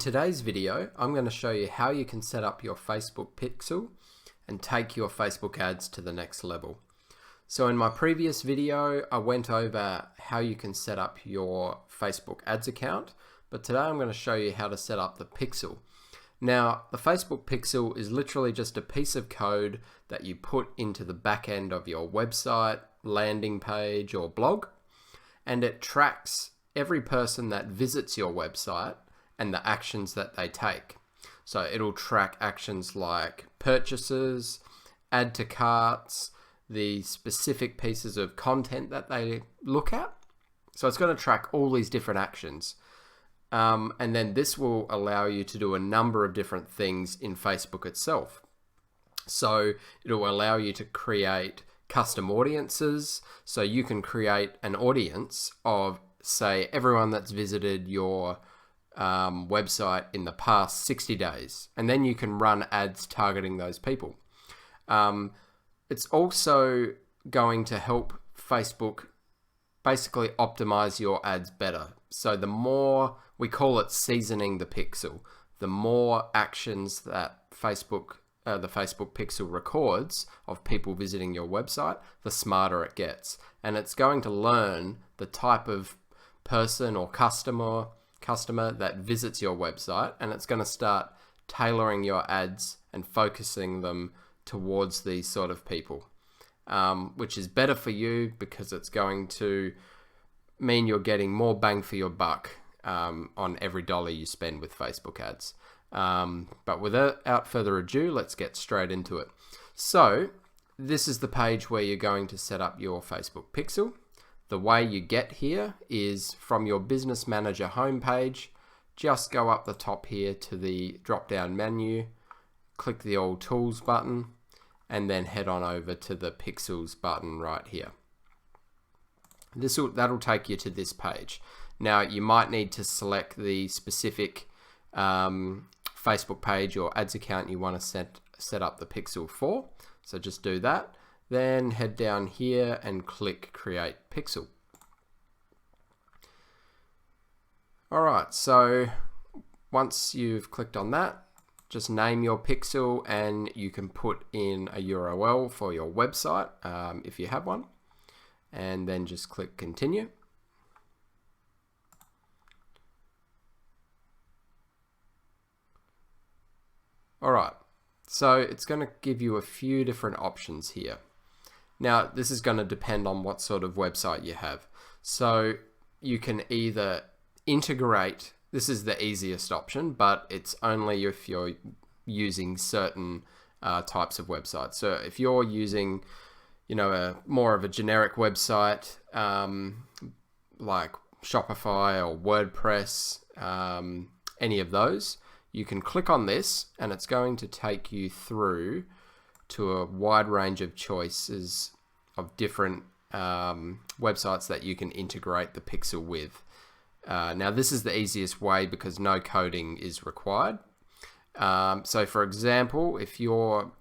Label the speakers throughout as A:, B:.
A: today's video, I'm going to show you how you can set up your Facebook pixel and take your Facebook ads to the next level. So in my previous video, I went over how you can set up your Facebook ads account, but today I'm going to show you how to set up the pixel. Now, the Facebook pixel is literally just a piece of code that you put into the back end of your website, landing page, or blog, and it tracks every person that visits your website and the actions that they take. So it'll track actions like purchases, add to carts, the specific pieces of content that they look at. So it's going to track all these different actions. And then this will allow you to do a number of different things in Facebook itself. So it'll allow you to create custom audiences. So you can create an audience of, say, everyone that's visited your website in the past 60 days. And then you can run ads targeting those people. It's also going to help Facebook basically optimize your ads better. So the more, we call it seasoning the pixel, the more actions that the Facebook pixel records of people visiting your website, the smarter it gets. And it's going to learn the type of person or customer that visits your website, and it's going to start tailoring your ads and focusing them towards these sort of people, which is better for you because it's going to mean you're getting more bang for your buck on every dollar you spend with Facebook ads. But without further ado, let's get straight into it. So this is the page where you're going to set up your Facebook pixel. The way you get here is from your Business Manager homepage. Just go up the top here to the drop-down menu, click the All Tools button, and then head on over to the Pixels button right here. That'll take you to this page. Now you might need to select the specific Facebook page or ads account you want to set up the pixel for. So just do that. Then head down here and click Create Pixel. Alright, so once you've clicked on that, just name your pixel and you can put in a URL for your website if you have one. And then just click Continue. Alright, so it's going to give you a few different options here. Now, this is going to depend on what sort of website you have. So you can either integrate, this is the easiest option, but it's only if you're using certain types of websites. So if you're using, more of a generic website like Shopify or WordPress, any of those, you can click on this and it's going to take you through to a wide range of choices of different websites that you can integrate the pixel with. Now this is the easiest way because no coding is required. So for example, if you're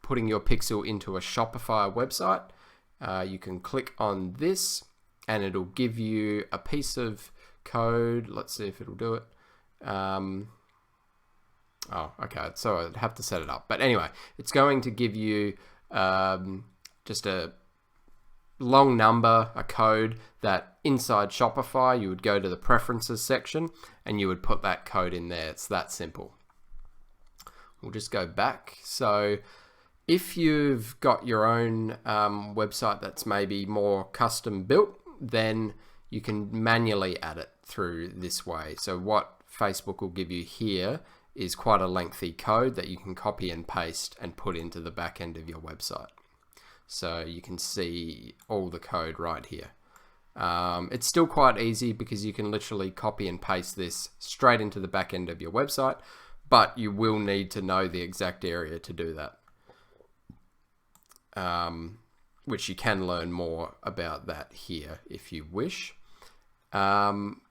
A: putting your pixel into a Shopify website, you can click on this and it'll give you a piece of code. Let's see if it'll do it. Oh, okay, so I'd have to set it up. But anyway, it's going to give you just a long number, a code that inside Shopify, you would go to the preferences section and you would put that code in there. It's that simple. We'll just go back. So if you've got your own website that's maybe more custom built, then you can manually add it through this way. So what Facebook will give you here is quite a lengthy code that you can copy and paste and put into the back end of your website. So you can see all the code right here. It's still quite easy because you can literally copy and paste this straight into the back end of your website, but you will need to know the exact area to do that, which you can learn more about that here if you wish.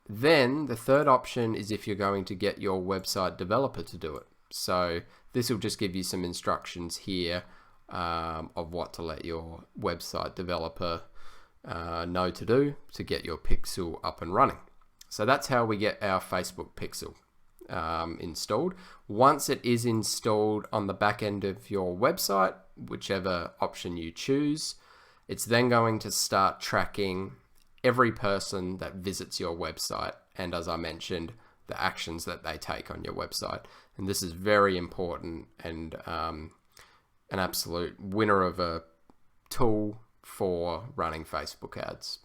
A: Then the third option is if you're going to get your website developer to do it. So this will just give you some instructions here of what to let your website developer know to do to get your pixel up and running. So that's how we get our Facebook pixel. installed. Once it is installed on the back end of your website, whichever option you choose, it's then going to start tracking every person that visits your website, and as I mentioned, the actions that they take on your website. And this is very important and an absolute winner of a tool for running Facebook ads.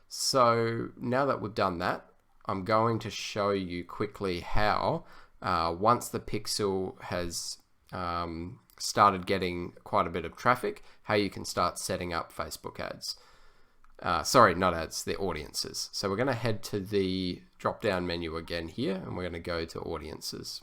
A: So now that we've done that, I'm going to show you quickly how once the pixel has started getting quite a bit of traffic, how you can start setting up Facebook ads. Sorry, not ads, the audiences. So we're going to head to the drop down menu again here, and we're going to go to audiences.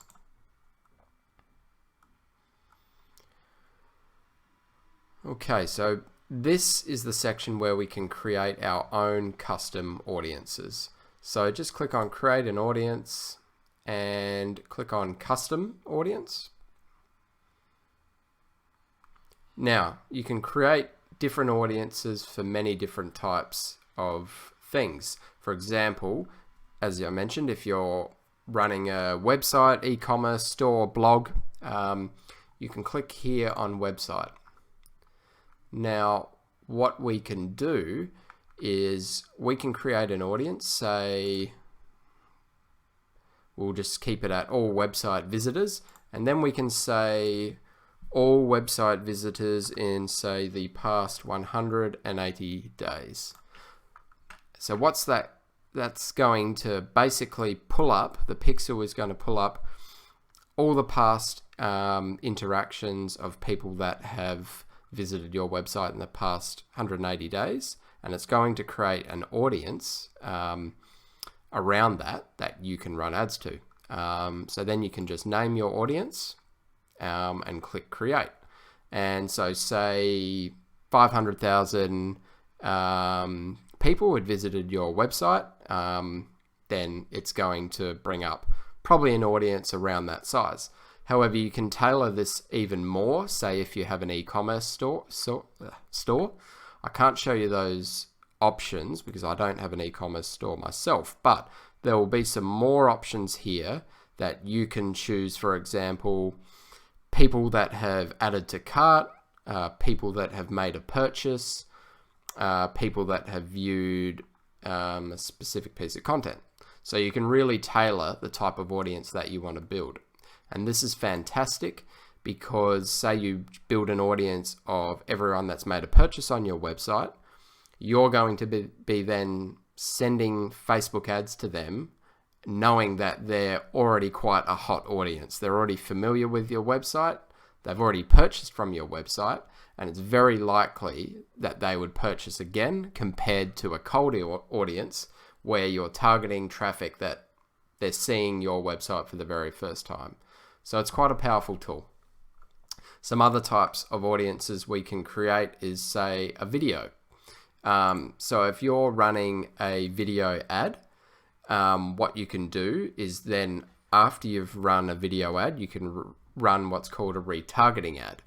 A: Okay, so this is the section where we can create our own custom audiences. So just click on create an audience and click on custom audience. Now you can create different audiences for many different types of things. For example, as I mentioned, if you're running a website, e-commerce store, blog, you can click here on website. Now, what we can do is we can create an audience, say, we'll just keep it at all website visitors, and then we can say all website visitors in, say, the past 180 days. So what's that? That's going to basically pull up, the pixel is going to pull up all the past interactions of people that have visited your website in the past 180 days, and it's going to create an audience around that you can run ads to. So then you can just name your audience and click create. And so say 500,000 people had visited your website, then it's going to bring up probably an audience around that size. However, you can tailor this even more. Say if you have an e-commerce store. I can't show you those options because I don't have an e-commerce store myself, but there will be some more options here that you can choose. For example, people that have added to cart, people that have made a purchase, people that have viewed a specific piece of content. So you can really tailor the type of audience that you want to build. And this is fantastic because say you build an audience of everyone that's made a purchase on your website, you're going to be then sending Facebook ads to them knowing that they're already quite a hot audience. They're already familiar with your website, they've already purchased from your website, and it's very likely that they would purchase again compared to a cold audience where you're targeting traffic that they're seeing your website for the very first time. So it's quite a powerful tool. Some other types of audiences we can create is, say, a video. So if you're running a video ad, what you can do is then after you've run a video ad, you can run what's called a retargeting ad.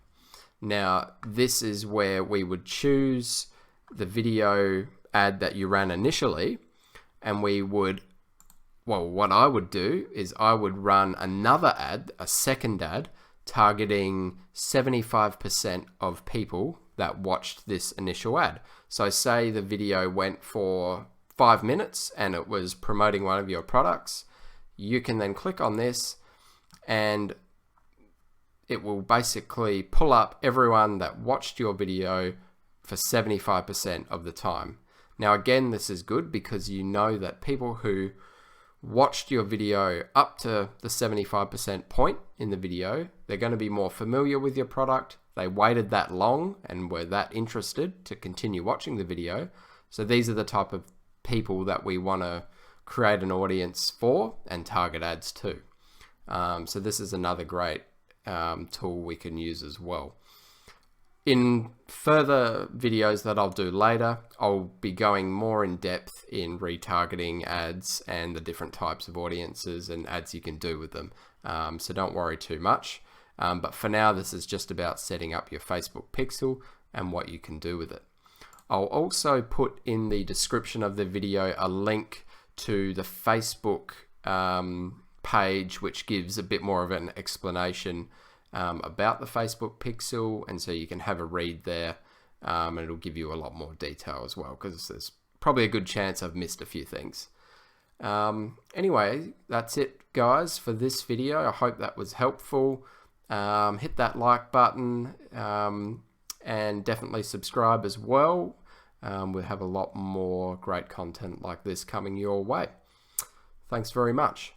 A: Now, this is where we would choose the video ad that you ran initially, and we would, well, what I would do is I would run another ad, a second ad, targeting 75% of people that watched this initial ad. So say the video went for 5 minutes and it was promoting one of your products. You can then click on this and it will basically pull up everyone that watched your video for 75% of the time. Now again, this is good because you know that people who watched your video up to the 75% point in the video, they're going to be more familiar with your product. They waited that long and were that interested to continue watching the video. So these are the type of people that we want to create an audience for and target ads to. So this is another great tool we can use as well. In further videos that I'll do later, I'll be going more in depth in retargeting ads and the different types of audiences and ads you can do with them. So don't worry too much. But for now, this is just about setting up your Facebook pixel and what you can do with it. I'll also put in the description of the video a link to the Facebook page which gives a bit more of an explanation about the Facebook Pixel, and so you can have a read there, and it'll give you a lot more detail as well, because there's probably a good chance I've missed a few things. Anyway, that's it guys for this video. I hope that was helpful. Hit that like button, and definitely subscribe as well. We'll have a lot more great content like this coming your way. Thanks very much.